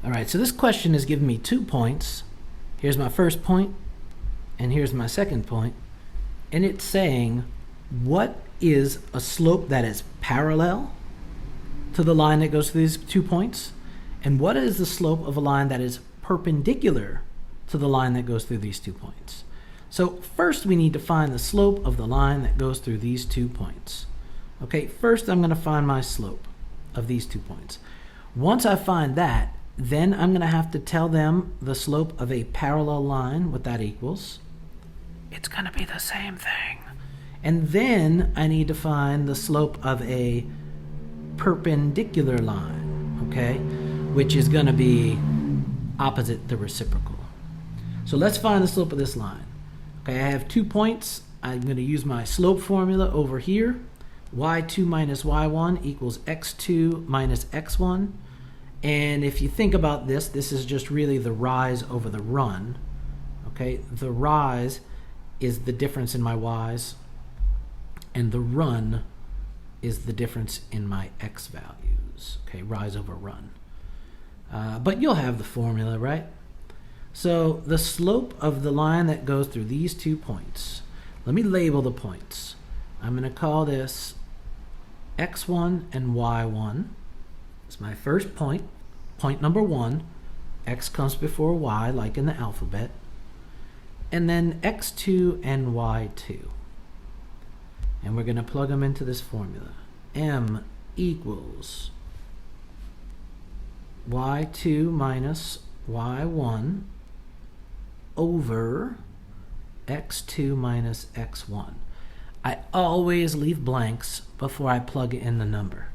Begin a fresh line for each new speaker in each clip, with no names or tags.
All right, so this question is giving me 2 points. Here's my first point, and here's my second point. And it's saying, what is a slope that is parallel to the line that goes through these 2 points? And what is the slope of a line that is perpendicular to the line that goes through these 2 points? So first we need to find the slope of the line that goes through these 2 points. Okay, first I'm going to find my slope of these 2 points. Once I find that, then I'm going to have to tell them the slope of a parallel line, what that equals. It's going to be the same thing. And then I need to find the slope of a perpendicular line, okay, which is going to be opposite the reciprocal. So let's find the slope of this line. Okay, I have 2 points. I'm going to use my slope formula over here. y2 minus y1 equals x2 minus x1. And if you think about this, this is just really the rise over the run. Okay, the rise is the difference in my y's, and the run is the difference in my x values. Okay, rise over run. But you'll have the formula, right? So the slope of the line that goes through these 2 points, let me label the points. I'm going to call this x1 and y1. It's my first point, point number 1. X comes before y, like in the alphabet. And then x2 and y2. And we're going to plug them into this formula. M equals y2 minus y1 over x2 minus x1. I always leave blanks before I plug in the number.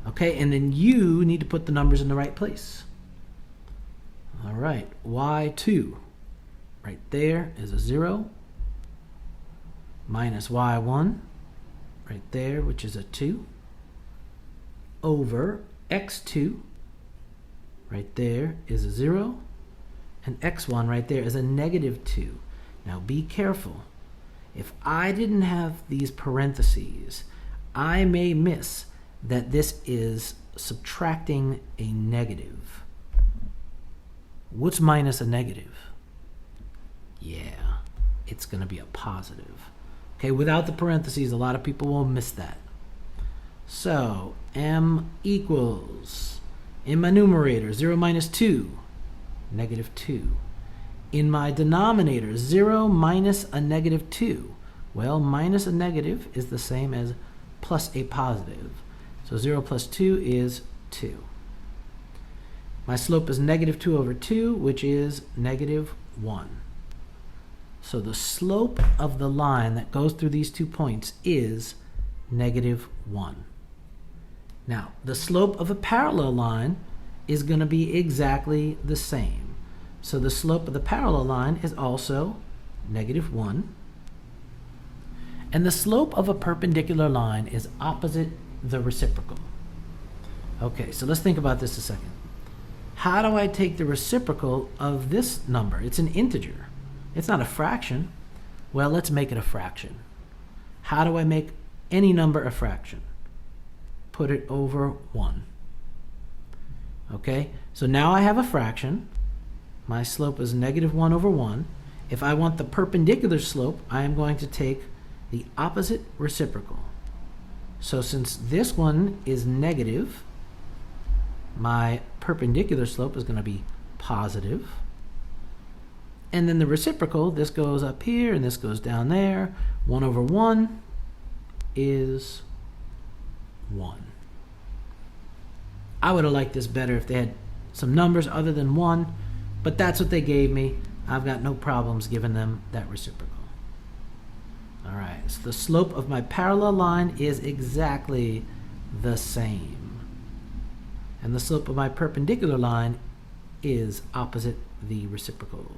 Okay, and then you need to put the numbers in the right place. All right, y2 right there is a 0, minus y1 right there, which is a 2, over x2 right there is a 0, and x1 right there is a negative 2. Now be careful. If I didn't have these parentheses, I may miss that this is subtracting a negative. What's minus a negative? Yeah, it's going to be a positive. Okay, without the parentheses, a lot of people will miss that. So, m equals, in my numerator, 0 minus 2, negative 2. In my denominator, 0 minus a negative 2. Well, minus a negative is the same as plus a positive. So 0 plus 2 is 2. My slope is negative 2 over 2, which is negative 1. So the slope of the line that goes through these 2 points is negative 1. Now, the slope of a parallel line is going to be exactly the same. So the slope of the parallel line is also negative 1. And the slope of a perpendicular line is opposite the reciprocal. Okay, so let's think about this a second. How do I take the reciprocal of this number? It's an integer. It's not a fraction. Well, let's make it a fraction. How do I make any number a fraction? Put it over 1. Okay, so now I have a fraction. My slope is negative 1 over 1. If I want the perpendicular slope, I am going to take the opposite reciprocal. So since this one is negative, my perpendicular slope is going to be positive. And then the reciprocal, this goes up here and this goes down there. 1 over 1 is 1. I would have liked this better if they had some numbers other than 1, but that's what they gave me. I've got no problems giving them that reciprocal. All right, so the slope of my parallel line is exactly the same. And the slope of my perpendicular line is opposite the reciprocal.